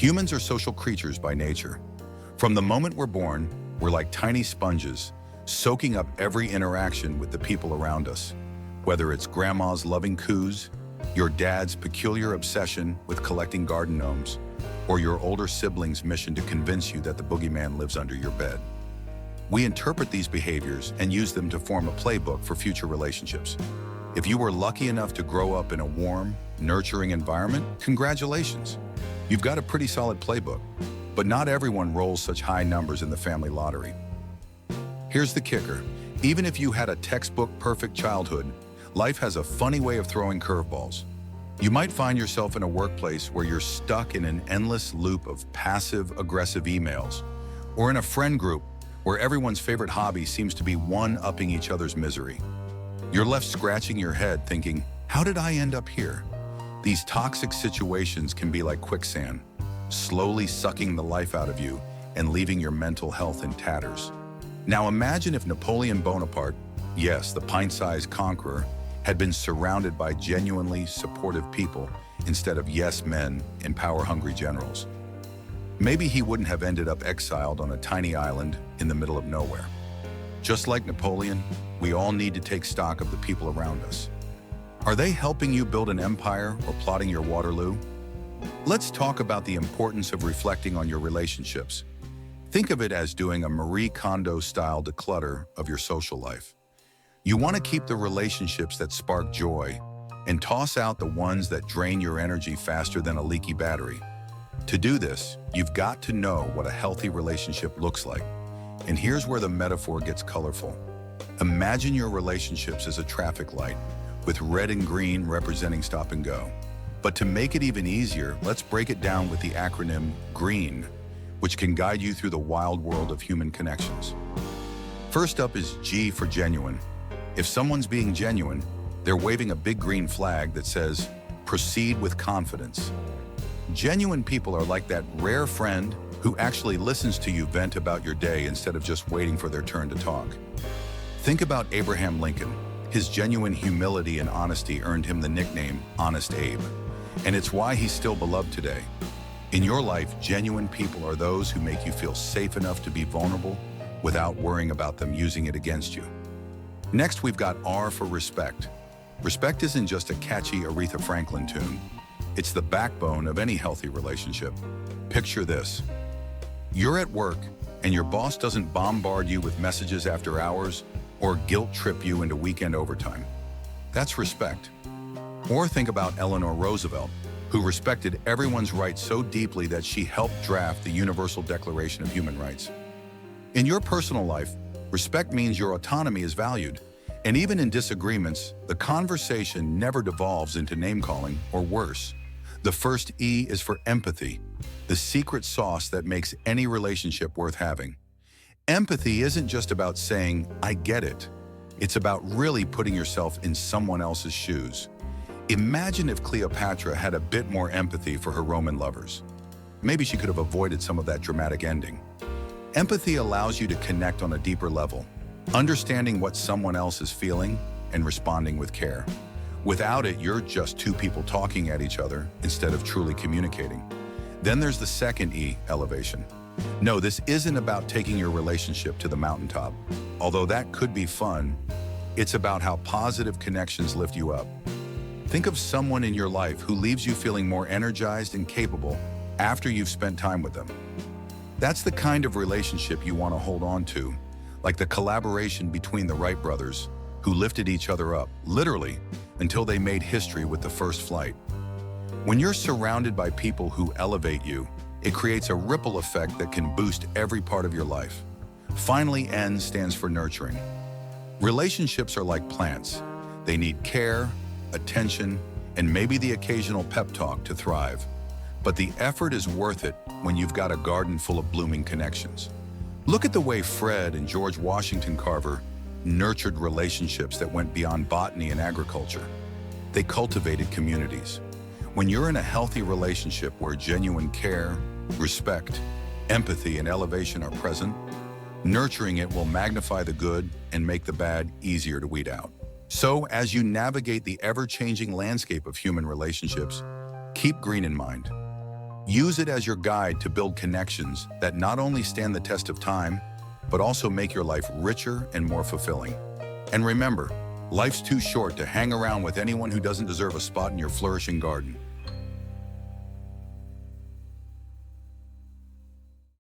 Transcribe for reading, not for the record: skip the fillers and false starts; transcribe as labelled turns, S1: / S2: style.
S1: Humans are social creatures by nature. From the moment we're born, we're like tiny sponges, soaking up every interaction with the people around us. Whether it's grandma's loving coos, your dad's peculiar obsession with collecting garden gnomes, or your older sibling's mission to convince you that the boogeyman lives under your bed. We interpret these behaviors and use them to form a playbook for future relationships. If you were lucky enough to grow up in a warm, nurturing environment, congratulations. You've got a pretty solid playbook, but not everyone rolls such high numbers in the family lottery. Here's the kicker. Even if you had a textbook perfect childhood, life has a funny way of throwing curveballs. You might find yourself in a workplace where you're stuck in an endless loop of passive-aggressive emails, or in a friend group where everyone's favorite hobby seems to be one-upping each other's misery. You're left scratching your head thinking, how did I end up here? These toxic situations can be like quicksand, slowly sucking the life out of you and leaving your mental health in tatters. Now imagine if Napoleon Bonaparte, yes, the pint-sized conqueror, had been surrounded by genuinely supportive people instead of yes men and power-hungry generals. Maybe he wouldn't have ended up exiled on a tiny island in the middle of nowhere. Just like Napoleon, we all need to take stock of the people around us. Are they helping you build an empire or plotting your Waterloo? Let's talk about the importance of reflecting on your relationships. Think of it as doing a Marie Kondo-style declutter of your social life. You want to keep the relationships that spark joy and toss out the ones that drain your energy faster than a leaky battery. To do this, you've got to know what a healthy relationship looks like. And here's where the metaphor gets colorful. Imagine your relationships as a traffic light, with red and green representing stop and go. But to make it even easier, let's break it down with the acronym GREEN, which can guide you through the wild world of human connections. First up is G for genuine. If someone's being genuine, they're waving a big green flag that says, proceed with confidence. Genuine people are like that rare friend who actually listens to you vent about your day instead of just waiting for their turn to talk. Think about Abraham Lincoln. His genuine humility and honesty earned him the nickname Honest Abe, and it's why he's still beloved today. In your life, genuine people are those who make you feel safe enough to be vulnerable without worrying about them using it against you. Next, we've got R for respect. Respect isn't just a catchy Aretha Franklin tune. It's the backbone of any healthy relationship. Picture this. You're at work, and your boss doesn't bombard you with messages after hours or guilt trip you into weekend overtime. That's respect. Or think about Eleanor Roosevelt, who respected everyone's rights so deeply that she helped draft the Universal Declaration of Human Rights. In your personal life, respect means your autonomy is valued, and even in disagreements, the conversation never devolves into name-calling or worse. The first E is for empathy, the secret sauce that makes any relationship worth having. Empathy isn't just about saying, I get it. It's about really putting yourself in someone else's shoes. Imagine if Cleopatra had a bit more empathy for her Roman lovers. Maybe she could have avoided some of that dramatic ending. Empathy allows you to connect on a deeper level, understanding what someone else is feeling and responding with care. Without it, you're just two people talking at each other instead of truly communicating. Then there's the second E, elevation. No, this isn't about taking your relationship to the mountaintop. Although that could be fun, it's about how positive connections lift you up. Think of someone in your life who leaves you feeling more energized and capable after you've spent time with them. That's the kind of relationship you want to hold on to, like the collaboration between the Wright brothers, who lifted each other up, literally, until they made history with the first flight. When you're surrounded by people who elevate you, it creates a ripple effect that can boost every part of your life. Finally, N stands for nurturing. Relationships are like plants. They need care, attention, and maybe the occasional pep talk to thrive. But the effort is worth it when you've got a garden full of blooming connections. Look at the way Fred and George Washington Carver nurtured relationships that went beyond botany and agriculture. They cultivated communities. When you're in a healthy relationship where genuine care, respect, empathy, and elevation are present, nurturing it will magnify the good and make the bad easier to weed out. So, as you navigate the ever-changing landscape of human relationships, keep green in mind. Use it as your guide to build connections that not only stand the test of time, but also make your life richer and more fulfilling. And remember, life's too short to hang around with anyone who doesn't deserve a spot in your flourishing garden.